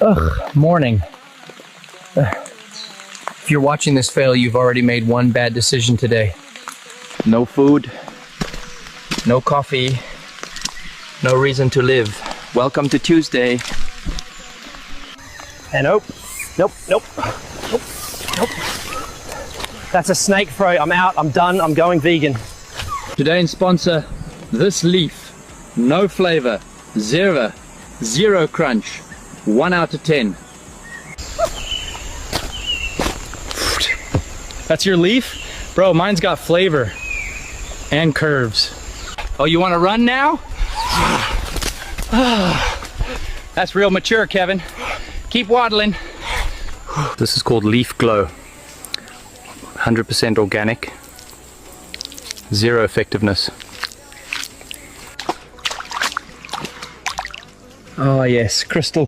Ugh, morning. If you're watching this fail, you've already made one bad decision today. No food, no coffee, no reason to live. Welcome to Tuesday. And nope. That's a snake throat. I'm out, I'm done, I'm going vegan. Today's sponsor, this leaf. No flavor, zero crunch, 1 out of 10. That's your leaf? Bro, mine's got flavor and curves. Oh, you want to run now? That's real mature, Kevin. Keep waddling. This is called Leaf Glow. 100% organic. Zero effectiveness. Oh yes, crystal